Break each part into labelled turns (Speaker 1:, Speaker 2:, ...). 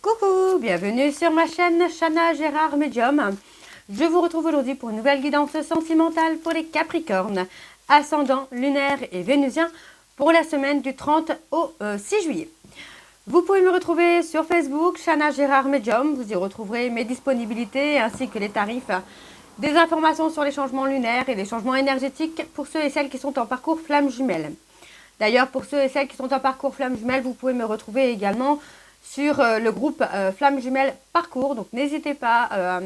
Speaker 1: Coucou, bienvenue sur ma chaîne Chana Gérard Medium. Je vous retrouve aujourd'hui pour une nouvelle guidance sentimentale pour les Capricornes, ascendant, lunaire et vénusien pour la semaine du 30 au 6 juillet. Vous pouvez me retrouver sur Facebook, Chana Gérard Medium. Vous y retrouverez mes disponibilités ainsi que les tarifs, des informations sur les changements lunaires et les changements énergétiques pour ceux et celles qui sont en parcours flamme jumelle. D'ailleurs, pour ceux et celles qui sont en parcours flamme jumelle, vous pouvez me retrouver également sur le groupe Flamme Jumelle Parcours. Donc n'hésitez pas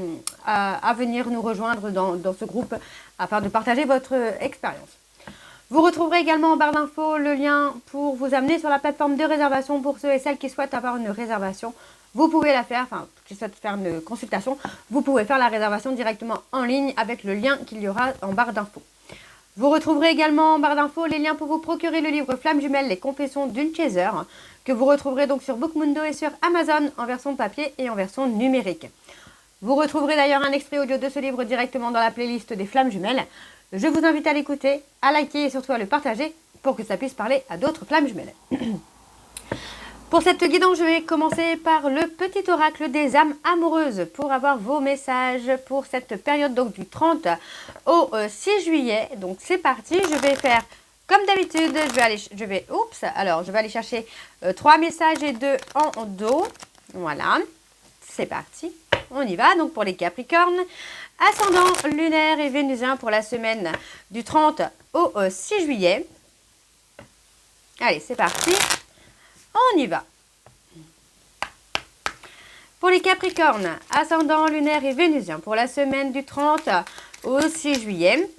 Speaker 1: à venir nous rejoindre dans ce groupe afin de partager votre expérience. Vous retrouverez également en barre d'infos le lien pour vous amener sur la plateforme de réservation pour ceux et celles qui souhaitent avoir une réservation. Vous pouvez la faire, enfin qui souhaitent faire une consultation, vous pouvez faire la réservation directement en ligne avec le lien qu'il y aura en barre d'infos. Vous retrouverez également en barre d'infos les liens pour vous procurer le livre Flamme Jumelle, les confessions d'une chaser, que vous retrouverez donc sur Bookmundo et sur Amazon en version papier et en version numérique. Vous retrouverez d'ailleurs un extrait audio de ce livre directement dans la playlist des Flammes Jumelles. Je vous invite à l'écouter, à liker et surtout à le partager pour que ça puisse parler à d'autres Flammes Jumelles. Pour cette guidance, je vais commencer par le petit oracle des âmes amoureuses pour avoir vos messages pour cette période donc du 30 au 6 juillet. Donc c'est parti, je vais faire comme d'habitude, je vais aller chercher 3 messages et 2 en dos. Voilà, c'est parti, on y va. Donc pour les Capricornes, ascendant, lunaire et vénusien pour la semaine du 30 au 6 juillet. Allez, c'est parti. On y va. Pour les Capricornes, ascendant, lunaire et vénusien pour la semaine du 30 au 6 juillet.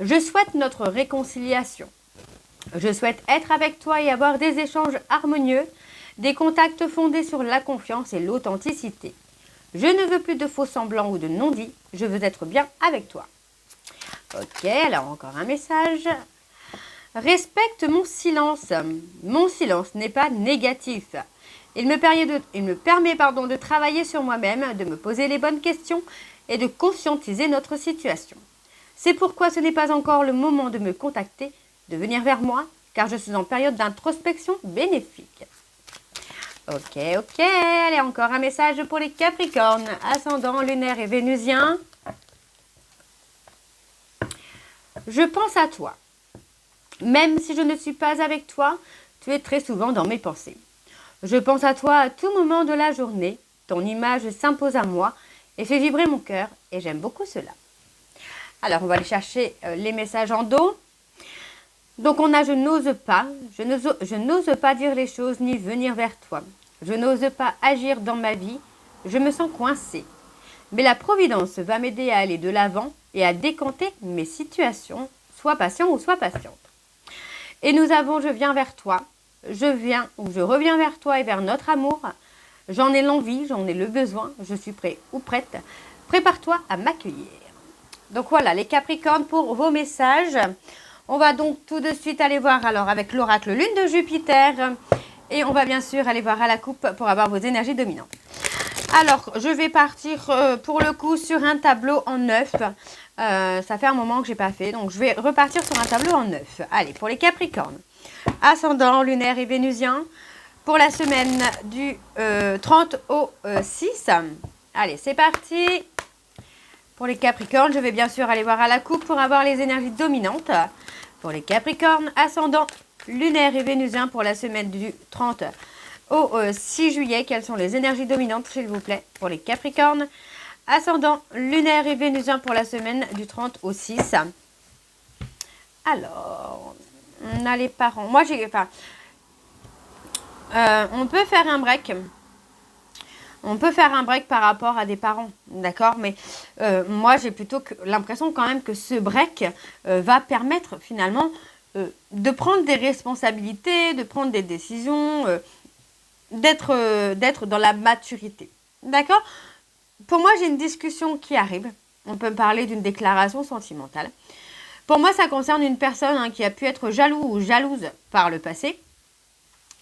Speaker 1: Je souhaite notre réconciliation. Je souhaite être avec toi et avoir des échanges harmonieux, des contacts fondés sur la confiance et l'authenticité. Je ne veux plus de faux semblants ou de non-dits. Je veux être bien avec toi. Ok, alors encore un message. Respecte mon silence. Mon silence n'est pas négatif. Il me permet de travailler sur moi-même, de me poser les bonnes questions et de conscientiser notre situation. C'est pourquoi ce n'est pas encore le moment de me contacter, de venir vers moi, car je suis en période d'introspection bénéfique. Ok. Allez, encore un message pour les Capricornes, ascendant, lunaire et vénusien. Je pense à toi. Même si je ne suis pas avec toi, tu es très souvent dans mes pensées. Je pense à toi à tout moment de la journée. Ton image s'impose à moi et fait vibrer mon cœur et j'aime beaucoup cela. Alors, on va aller chercher les messages en dos. Donc, on a « je n'ose pas ». Je n'ose pas dire les choses ni venir vers toi. Je n'ose pas agir dans ma vie. Je me sens coincée. Mais la Providence va m'aider à aller de l'avant et à décanter mes situations. Sois patient ou sois patiente. Et nous avons « je viens vers toi ». Je reviens vers toi et vers notre amour. J'en ai l'envie, j'en ai le besoin. Je suis prêt ou prête. Prépare-toi à m'accueillir. Donc voilà les Capricornes pour vos messages. On va donc tout de suite aller voir alors avec l'oracle lune de Jupiter. Et on va bien sûr aller voir à la coupe pour avoir vos énergies dominantes. Alors je vais partir pour le coup sur un tableau en 9. Ça fait un moment que je n'ai pas fait. Donc je vais repartir sur un tableau en 9. Allez, pour les Capricornes. Ascendant, lunaire et vénusien pour la semaine du 30 au 6. Allez, c'est parti. Pour les Capricornes, je vais bien sûr aller voir à la coupe pour avoir les énergies dominantes. Pour les Capricornes, ascendant, lunaire et vénusien pour la semaine du 30 au 6 juillet. Quelles sont les énergies dominantes, s'il vous plaît, pour les Capricornes? Ascendant, lunaire et vénusien pour la semaine du 30 au 6. Alors, on a les parents. Moi, on peut faire un break. On peut faire un break par rapport à des parents, d'accord? Mais moi, j'ai plutôt l'impression quand même que ce break va permettre finalement de prendre des responsabilités, de prendre des décisions, d'être dans la maturité, d'accord? Pour moi, j'ai une discussion qui arrive. On peut parler d'une déclaration sentimentale. Pour moi, ça concerne une personne qui a pu être jaloux ou jalouse par le passé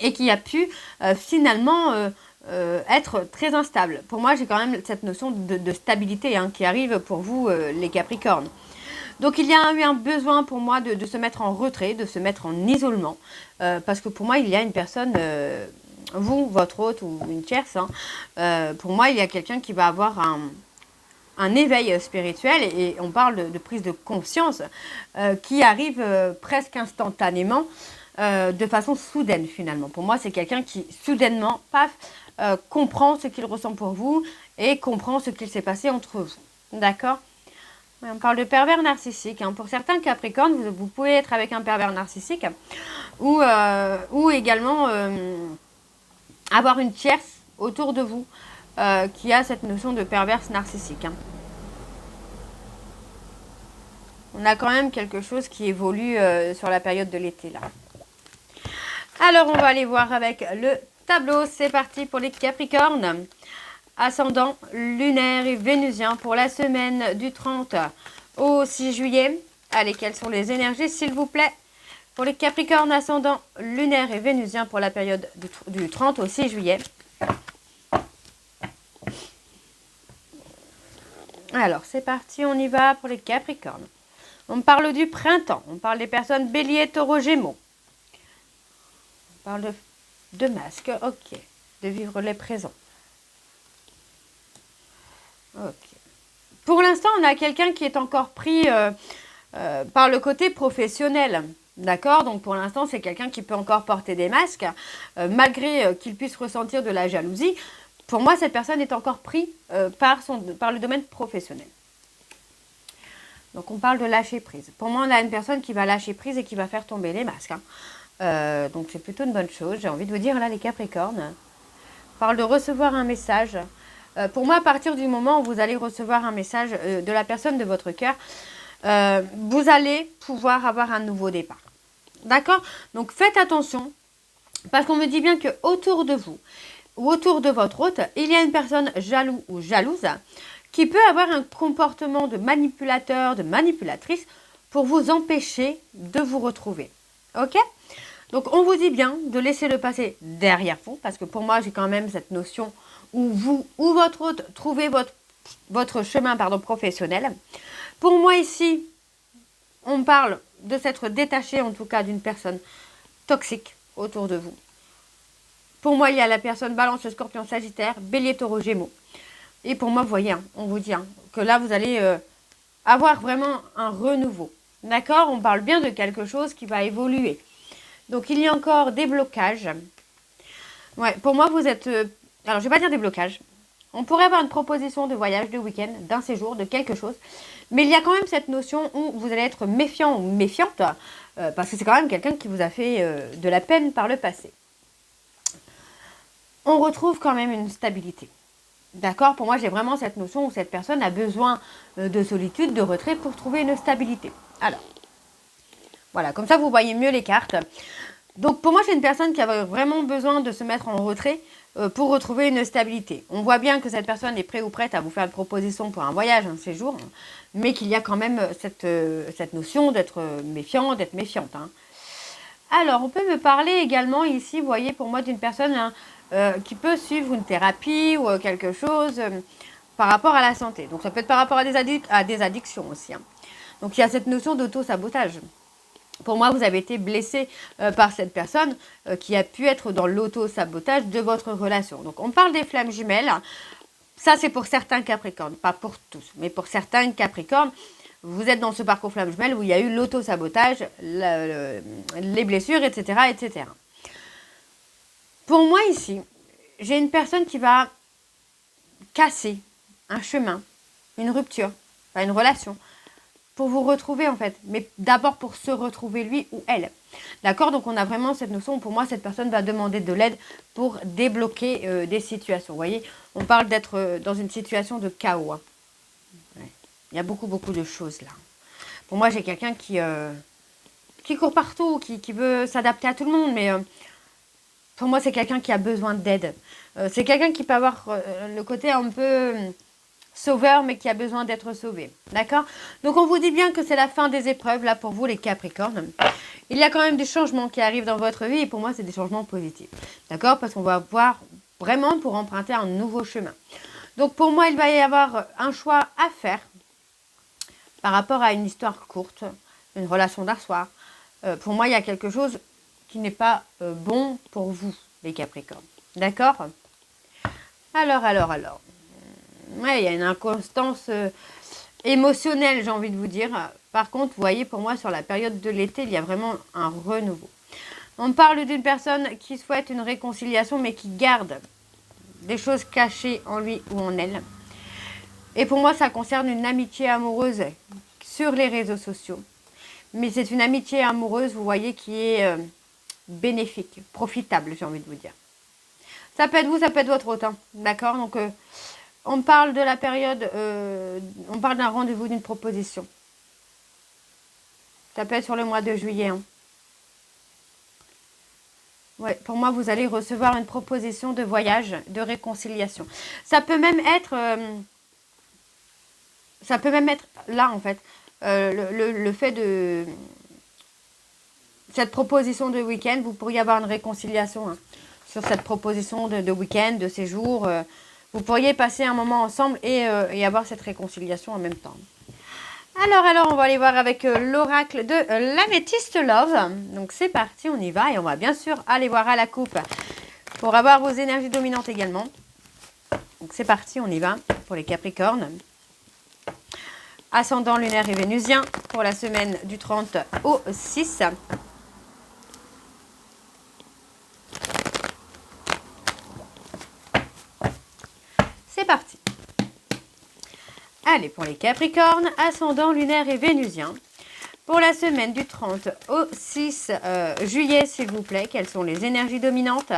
Speaker 1: et qui a pu finalement être très instable. Pour moi, j'ai quand même cette notion de stabilité qui arrive pour vous, les Capricornes. Donc, il y a eu un besoin pour moi de se mettre en retrait, de se mettre en isolement. Parce que pour moi, il y a une personne vous, votre hôte ou une tierce, hein, pour moi, il y a quelqu'un qui va avoir un éveil spirituel et on parle de prise de conscience qui arrive presque instantanément, de façon soudaine finalement. Pour moi, c'est quelqu'un qui soudainement, paf, comprend ce qu'il ressent pour vous et comprend ce qu'il s'est passé entre vous. D'accord? On parle de pervers narcissique. Hein. Pour certains Capricornes, vous pouvez être avec un pervers narcissique ou également avoir une tierce autour de vous qui a cette notion de perverse narcissique. Hein. On a quand même quelque chose qui évolue sur la période de l'été là. Alors, on va aller voir avec le tableau. C'est parti pour les Capricornes. Ascendant lunaire et vénusien pour la semaine du 30 au 6 juillet. Allez, quelles sont les énergies, s'il vous plaît? Pour les Capricornes, ascendant lunaire et vénusien pour la période du 30 au 6 juillet. Alors, c'est parti, on y va pour les Capricornes. On parle du printemps, on parle des personnes bélier, taureau, gémeaux. On parle de masques, ok. De vivre les présents. Ok. Pour l'instant, on a quelqu'un qui est encore pris par le côté professionnel. D'accord? Donc pour l'instant, c'est quelqu'un qui peut encore porter des masques, malgré qu'il puisse ressentir de la jalousie. Pour moi, cette personne est encore prise par le domaine professionnel. Donc on parle de lâcher prise. Pour moi, on a une personne qui va lâcher prise et qui va faire tomber les masques. Hein. Donc c'est plutôt une bonne chose. J'ai envie de vous dire, là, les Capricornes, on parle de recevoir un message. Pour moi, à partir du moment où vous allez recevoir un message de la personne de votre cœur, vous allez pouvoir avoir un nouveau départ. D'accord? Donc, faites attention, parce qu'on me dit bien que autour de vous, ou autour de votre hôte, il y a une personne jaloux ou jalouse qui peut avoir un comportement de manipulateur, de manipulatrice, pour vous empêcher de vous retrouver. Ok? Donc, on vous dit bien de laisser le passé derrière vous, parce que pour moi, j'ai quand même cette notion où vous ou votre hôte trouvez votre chemin professionnel. Pour moi ici, on parle de s'être détaché en tout cas d'une personne toxique autour de vous. Pour moi, il y a la personne balance, scorpion, sagittaire, bélier, taureau, gémeaux. Et pour moi, vous voyez, hein, on vous dit que là, vous allez avoir vraiment un renouveau. D'accord? On parle bien de quelque chose qui va évoluer. Donc, il y a encore des blocages. Ouais, pour moi, vous êtes... alors, je ne vais pas dire des blocages. On pourrait avoir une proposition de voyage, de week-end, d'un séjour, de quelque chose. Mais il y a quand même cette notion où vous allez être méfiant ou méfiante. Parce que c'est quand même quelqu'un qui vous a fait de la peine par le passé. On retrouve quand même une stabilité. D'accord? Pour moi, j'ai vraiment cette notion où cette personne a besoin de solitude, de retrait pour trouver une stabilité. Alors, voilà, comme ça, vous voyez mieux les cartes. Donc, pour moi, c'est une personne qui a vraiment besoin de se mettre en retrait pour retrouver une stabilité. On voit bien que cette personne est prête ou prête à vous faire une proposition pour un voyage, un séjour, mais qu'il y a quand même cette notion d'être méfiant, d'être méfiante. Hein. Alors, on peut me parler également ici, vous voyez, pour moi, d'une personne qui peut suivre une thérapie ou quelque chose par rapport à la santé. Donc, ça peut être par rapport à des addictions aussi. Hein. Donc, il y a cette notion d'auto-sabotage. Pour moi, vous avez été blessé par cette personne qui a pu être dans l'auto-sabotage de votre relation. Donc, on parle des flammes jumelles. Ça, c'est pour certains Capricornes, pas pour tous, mais pour certains Capricornes. Vous êtes dans ce parcours flamme jumelle où il y a eu l'auto-sabotage, les blessures, etc., etc. Pour moi, ici, j'ai une personne qui va casser un chemin, une rupture, enfin une relation, pour vous retrouver en fait, mais d'abord pour se retrouver lui ou elle. D'accord? Donc on a vraiment cette notion, pour moi cette personne va demander de l'aide pour débloquer des situations. Vous voyez, on parle d'être dans une situation de chaos. Hein. Ouais. Il y a beaucoup de choses là. Pour moi j'ai quelqu'un qui court partout, qui veut s'adapter à tout le monde, mais pour moi c'est quelqu'un qui a besoin d'aide. C'est quelqu'un qui peut avoir le côté un peu... sauveur, mais qui a besoin d'être sauvé. D'accord? Donc, on vous dit bien que c'est la fin des épreuves, là, pour vous, les Capricornes. Il y a quand même des changements qui arrivent dans votre vie, et pour moi, c'est des changements positifs. D'accord? Parce qu'on va voir vraiment pour emprunter un nouveau chemin. Donc, pour moi, il va y avoir un choix à faire par rapport à une histoire courte, une relation d'un soir. Pour moi, il y a quelque chose qui n'est pas bon pour vous, les Capricornes. D'accord? Alors. Ouais, il y a une inconstance émotionnelle, j'ai envie de vous dire. Par contre, vous voyez, pour moi, sur la période de l'été, il y a vraiment un renouveau. On parle d'une personne qui souhaite une réconciliation, mais qui garde des choses cachées en lui ou en elle. Et pour moi, ça concerne une amitié amoureuse sur les réseaux sociaux. Mais c'est une amitié amoureuse, vous voyez, qui est bénéfique, profitable, j'ai envie de vous dire. Ça peut être vous, ça peut être votre autre, hein, d'accord? Donc, on parle de la période, on parle d'un rendez-vous, d'une proposition. Ça peut être sur le mois de juillet. Hein. Ouais, pour moi, vous allez recevoir une proposition de voyage, de réconciliation. Ça peut même être là, en fait, le fait de cette proposition de week-end, vous pourriez avoir une réconciliation hein, sur cette proposition de week-end, de séjour. Vous pourriez passer un moment ensemble et avoir cette réconciliation en même temps. Alors, on va aller voir avec l'oracle de l'Améthyste Love. Donc, c'est parti, on y va. Et on va bien sûr aller voir à la coupe pour avoir vos énergies dominantes également. Donc, c'est parti, on y va pour les Capricornes. Ascendant lunaire et vénusien pour la semaine du 30 au 6. C'est parti. Allez, pour les Capricornes, ascendant lunaire et vénusien. Pour la semaine du 30 au 6 juillet, s'il vous plaît, quelles sont les énergies dominantes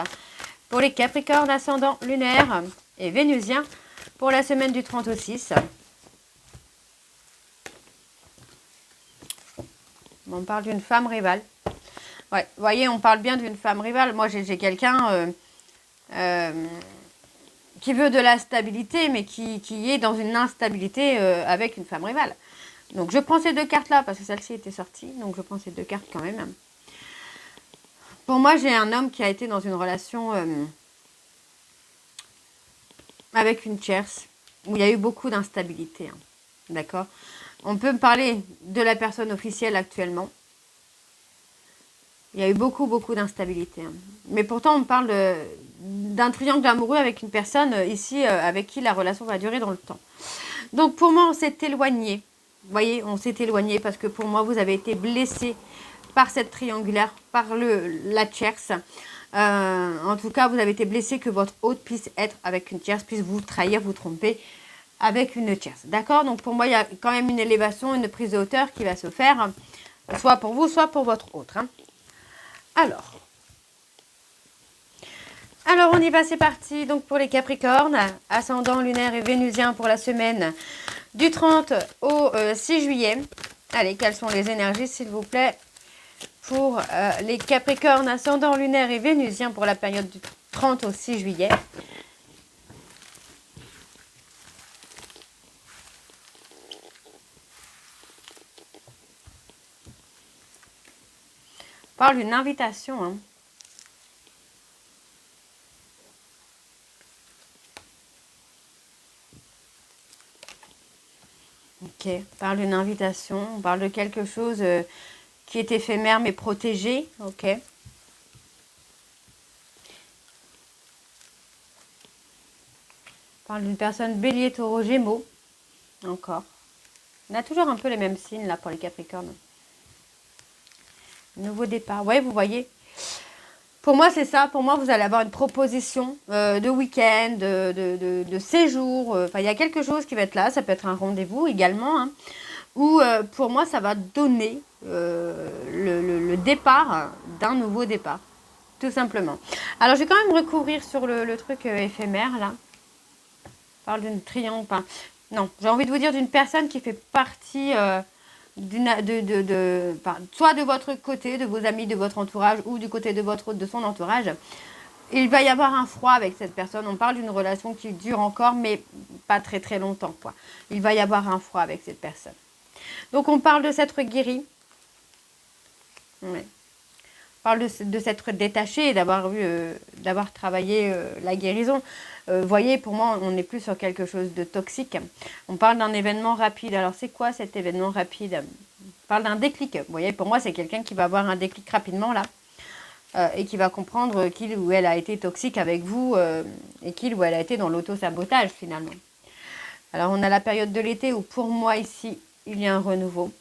Speaker 1: pour les Capricornes, ascendant lunaire et vénusien pour la semaine du 30 au 6. On parle d'une femme rivale. Ouais, vous voyez, on parle bien d'une femme rivale. Moi, j'ai quelqu'un qui veut de la stabilité, mais qui est dans une instabilité avec une femme rivale. Donc, je prends ces deux cartes-là, parce que celle-ci était sortie. Donc, je prends ces deux cartes quand même. Pour moi, j'ai un homme qui a été dans une relation avec une tierce, où il y a eu beaucoup d'instabilité. Hein. D'accord? On peut me parler de la personne officielle actuellement. Il y a eu beaucoup d'instabilité. Hein. Mais pourtant, on parle d'un triangle amoureux avec une personne ici avec qui la relation va durer dans le temps. Donc, pour moi, on s'est éloigné. Vous voyez, on s'est éloigné parce que pour moi, vous avez été blessé par cette triangulaire, par la tierce. En tout cas, vous avez été blessé que votre hôte puisse être avec une tierce, puisse vous trahir, vous tromper avec une tierce. D'accord? Donc, pour moi, il y a quand même une élévation, une prise de hauteur qui va se faire, soit pour vous, soit pour votre autre. Hein. Alors, on y va, c'est parti. Donc, pour les Capricornes, ascendant lunaire et vénusien pour la semaine du 30 au 6 juillet. Allez, quelles sont les énergies, s'il vous plaît, pour les Capricornes, ascendant lunaire et vénusien pour la période du 30 au 6 juillet. On parle d'une invitation, hein. Ok, on parle d'une invitation, on parle de quelque chose qui est éphémère mais protégé, ok. On parle d'une personne bélier, taureau, gémeaux, encore. On a toujours un peu les mêmes signes là pour les Capricornes. Nouveau départ, ouais, vous voyez. Pour moi, c'est ça. Pour moi, vous allez avoir une proposition de week-end, de séjour. Enfin, il y a quelque chose qui va être là. Ça peut être un rendez-vous également. Hein, où, pour moi, ça va donner le départ d'un nouveau départ. Tout simplement. Alors, je vais quand même recouvrir sur le truc éphémère, là. On parle d'une triangle. Enfin, non, j'ai envie de vous dire d'une personne qui fait partie... soit de votre côté, de vos amis, de votre entourage, ou du côté de son entourage, il va y avoir un froid avec cette personne. On parle d'une relation qui dure encore, mais pas très longtemps, quoi. Il va y avoir un froid avec cette personne. Donc, on parle de s'être guéri. Ouais. On parle de s'être détaché et d'avoir travaillé la guérison. Vous voyez, pour moi, on n'est plus sur quelque chose de toxique. On parle d'un événement rapide. Alors, c'est quoi cet événement rapide? On parle d'un déclic. Vous voyez, pour moi, c'est quelqu'un qui va avoir un déclic rapidement, là. et qui va comprendre qu'il ou elle a été toxique avec vous et qu'il ou elle a été dans l'auto-sabotage finalement. Alors on a la période de l'été où pour moi ici, il y a un renouveau.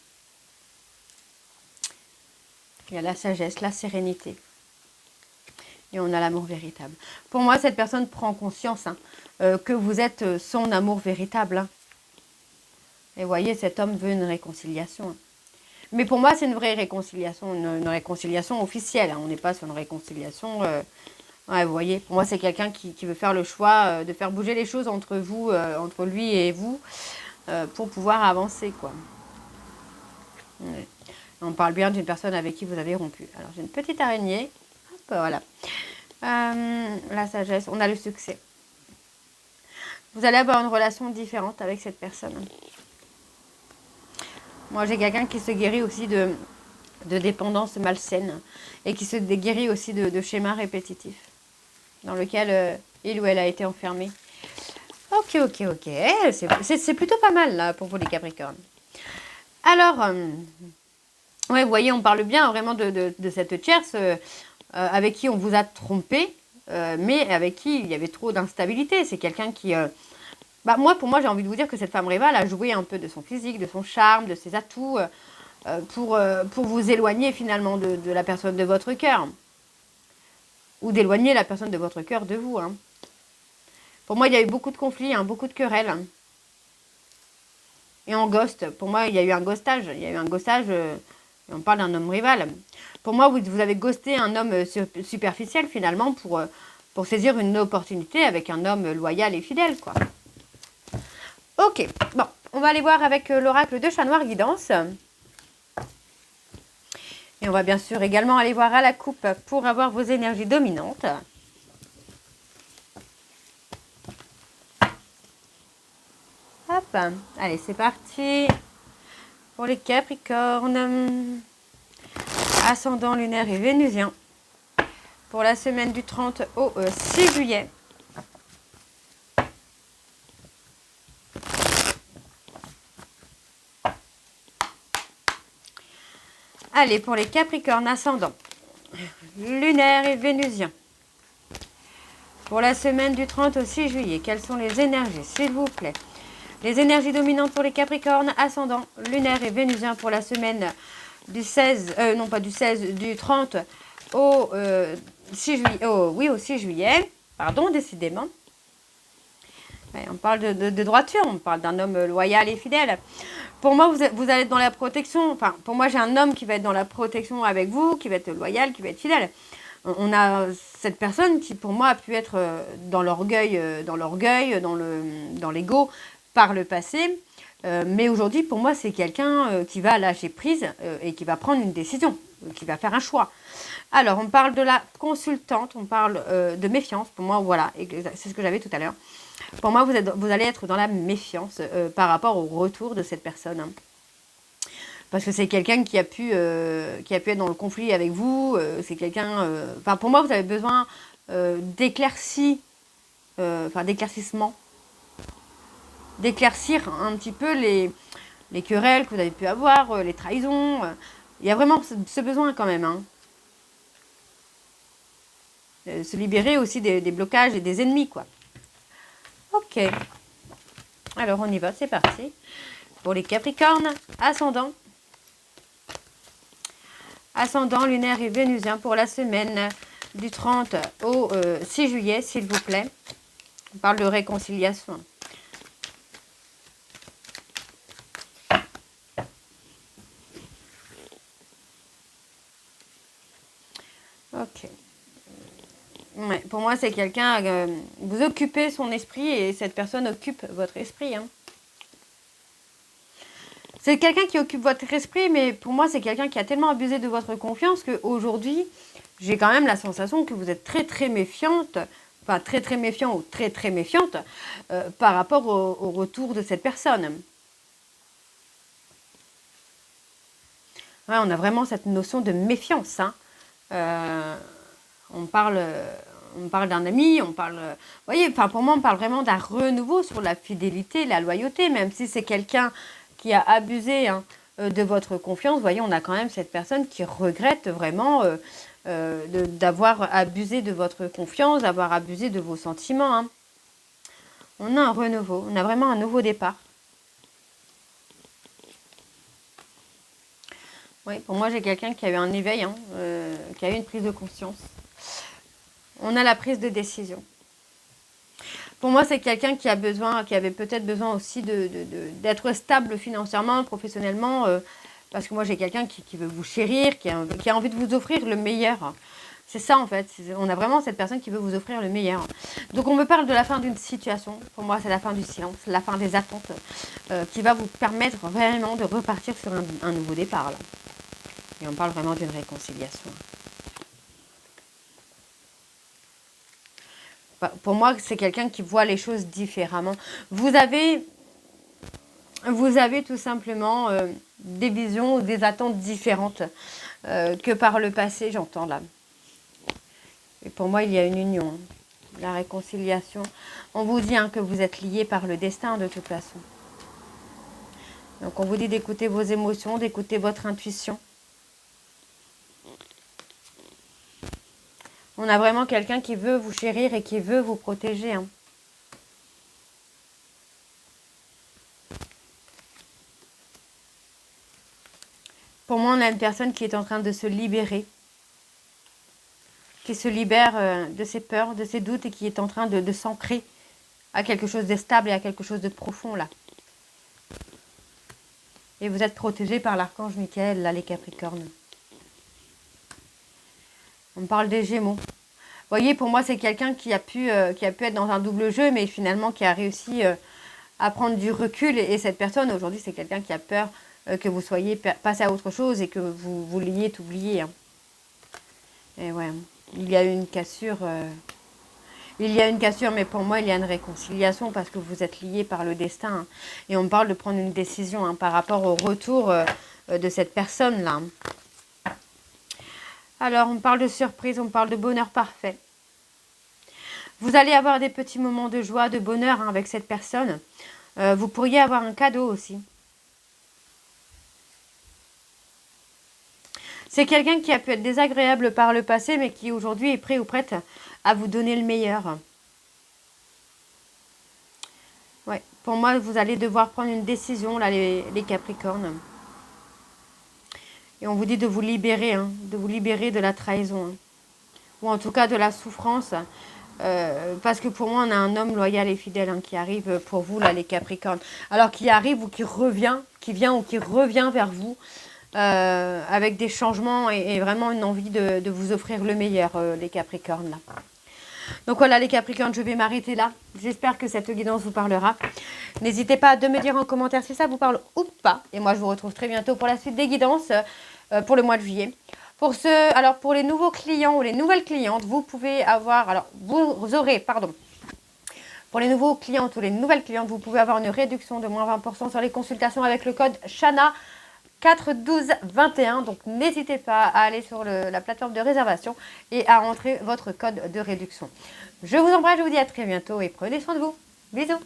Speaker 1: Il y a la sagesse, la sérénité. Et on a l'amour véritable. Pour moi, cette personne prend conscience que vous êtes son amour véritable. Hein. Et vous voyez, cet homme veut une réconciliation. Hein. Mais pour moi, c'est une vraie réconciliation, une réconciliation officielle. Hein. On n'est pas sur une réconciliation... ouais, vous voyez, pour moi, c'est quelqu'un qui veut faire le choix de faire bouger les choses entre vous, entre lui et vous, pour pouvoir avancer, quoi. Ouais. On parle bien d'une personne avec qui vous avez rompu. Alors, j'ai une petite araignée. Hop, voilà. La sagesse, on a le succès. Vous allez avoir une relation différente avec cette personne. Moi, j'ai quelqu'un qui se guérit aussi de dépendance malsaine et qui se guérit aussi de schémas répétitifs dans lequel il ou elle a été enfermé. Ok. C'est plutôt pas mal là pour vous les Capricornes. Alors, ouais, vous voyez, on parle bien vraiment de cette tierce avec qui on vous a trompé, mais avec qui il y avait trop d'instabilité. C'est quelqu'un qui... pour moi, j'ai envie de vous dire que cette femme rivale a joué un peu de son physique, de son charme, de ses atouts pour vous éloigner finalement de la personne de votre cœur. Ou d'éloigner la personne de votre cœur de vous. Hein. Pour moi, il y a eu beaucoup de conflits, hein, beaucoup de querelles. Hein. Et en ghost, pour moi, il y a eu un ghostage. Il y a eu un ghostage, on parle d'un homme rival. Pour moi, vous avez ghosté un homme superficiel finalement pour saisir une opportunité avec un homme loyal et fidèle, quoi. Ok, bon, on va aller voir avec l'oracle de Chat Noir Guidance. Et on va bien sûr également aller voir à la coupe pour avoir vos énergies dominantes. Hop, allez, c'est parti. Pour les Capricornes, ascendant lunaire et vénusien. Pour la semaine du 30 au 6 juillet. Allez, pour les Capricornes ascendants, lunaire et vénusien. Pour la semaine du 30 au 6 juillet, quelles sont les énergies, s'il vous plaît? Les énergies dominantes pour les Capricornes ascendants, lunaire et vénusien pour la semaine du 16, non pas du 16, du 30 au 6 juillet, au 6 juillet, pardon, décidément. Ouais, on parle de droiture, on parle d'un homme loyal et fidèle. Pour moi, vous allez être dans la protection. Enfin, pour moi, j'ai un homme qui va être dans la protection avec vous, qui va être loyal, qui va être fidèle. On a cette personne qui, pour moi, a pu être dans l'orgueil, dans l'ego par le passé. Mais aujourd'hui, pour moi, c'est quelqu'un qui va lâcher prise et qui va prendre une décision, qui va faire un choix. Alors, on parle de la consultante, on parle de méfiance. Pour moi, voilà, c'est ce que j'avais tout à l'heure. Pour moi, vous allez être dans la méfiance par rapport au retour de cette personne. Hein. Parce que c'est quelqu'un qui a pu être dans le conflit avec vous. C'est quelqu'un... pour moi, vous avez besoin d'éclaircissement. D'éclaircir un petit peu les querelles que vous avez pu avoir, les trahisons. Il y a vraiment ce besoin quand même. Hein. Se libérer aussi des blocages et des ennemis, quoi. Ok. Alors, on y va, c'est parti. Pour les Capricornes, ascendant, lunaire et vénusien pour la semaine du 30 au 6 juillet, s'il vous plaît. On parle de réconciliation. Ok. Ouais, pour moi, c'est quelqu'un... vous occupez son esprit et cette personne occupe votre esprit. Hein. C'est quelqu'un qui occupe votre esprit, mais pour moi, c'est quelqu'un qui a tellement abusé de votre confiance qu'aujourd'hui, j'ai quand même la sensation que vous êtes très, très méfiante, enfin, très, très méfiant ou très, très méfiante par rapport au retour de cette personne. Ouais, on a vraiment cette notion de méfiance. Hein. On parle d'un ami, on parle... vous voyez, pour moi, on parle vraiment d'un renouveau sur la fidélité, la loyauté, même si c'est quelqu'un qui a abusé hein, de votre confiance. Vous voyez, on a quand même cette personne qui regrette vraiment d'avoir abusé de votre confiance, d'avoir abusé de vos sentiments. Hein. On a un renouveau, on a vraiment un nouveau départ. Oui, pour moi, j'ai quelqu'un qui a eu un éveil, hein, qui a eu une prise de conscience. On a la prise de décision. Pour moi, c'est quelqu'un qui avait peut-être besoin aussi d'être stable financièrement, professionnellement, parce que moi, j'ai quelqu'un qui veut vous chérir, qui a envie de vous offrir le meilleur. C'est ça, en fait. On a vraiment cette personne qui veut vous offrir le meilleur. Donc, on me parle de la fin d'une situation. Pour moi, c'est la fin du silence, la fin des attentes, qui va vous permettre vraiment de repartir sur un nouveau départ, là. Et on parle vraiment d'une réconciliation. Pour moi, c'est quelqu'un qui voit les choses différemment. Vous avez tout simplement des visions, des attentes différentes que par le passé, j'entends là. Et pour moi, il y a une union, la réconciliation. On vous dit que vous êtes liés par le destin de toute façon. Donc on vous dit d'écouter vos émotions, d'écouter votre intuition. On a vraiment quelqu'un qui veut vous chérir et qui veut vous protéger. Hein. Pour moi, on a une personne qui est en train de se libérer. Qui se libère de ses peurs, de ses doutes et qui est en train de s'ancrer à quelque chose de stable et à quelque chose de profond là. Et vous êtes protégé par l'archange Michael, là, les Capricornes. On me parle des Gémeaux. Vous voyez, pour moi, c'est quelqu'un qui a pu être dans un double jeu, mais finalement qui a réussi à prendre du recul. Et cette personne, aujourd'hui, c'est quelqu'un qui a peur que vous soyez passé à autre chose et que vous l'ayez oublié. Hein. Et ouais, il y a eu une cassure. Il y a une cassure, mais pour moi, il y a une réconciliation parce que vous êtes liés par le destin. Hein. Et on parle de prendre une décision par rapport au retour de cette personne-là. Alors, on parle de surprise, on parle de bonheur parfait. Vous allez avoir des petits moments de joie, de bonheur avec cette personne. Vous pourriez avoir un cadeau aussi. C'est quelqu'un qui a pu être désagréable par le passé, mais qui aujourd'hui est prêt ou prête à vous donner le meilleur. Ouais, pour moi, vous allez devoir prendre une décision, là, les Capricornes. Et on vous dit de vous libérer, hein, de vous libérer de la trahison. Hein. Ou en tout cas de la souffrance. Parce que pour moi, on a un homme loyal et fidèle hein, qui arrive pour vous, là, les Capricornes. Alors qui arrive ou qui vient ou qui revient vers vous avec des changements et vraiment une envie de vous offrir le meilleur, les Capricornes. Là. Donc voilà, les Capricornes, je vais m'arrêter là. J'espère que cette guidance vous parlera. N'hésitez pas à me dire en commentaire si ça vous parle ou pas. Et moi, je vous retrouve très bientôt pour la suite des guidances pour le mois de juillet. Pour les nouveaux clients ou les nouvelles clientes, vous pouvez avoir... Pour les nouveaux clients ou les nouvelles clientes, vous pouvez avoir une réduction de moins 20% sur les consultations avec le code Shana 41221. Donc n'hésitez pas à aller sur la plateforme de réservation et à rentrer votre code de réduction. Je vous embrasse, je vous dis à très bientôt et prenez soin de vous. Bisous.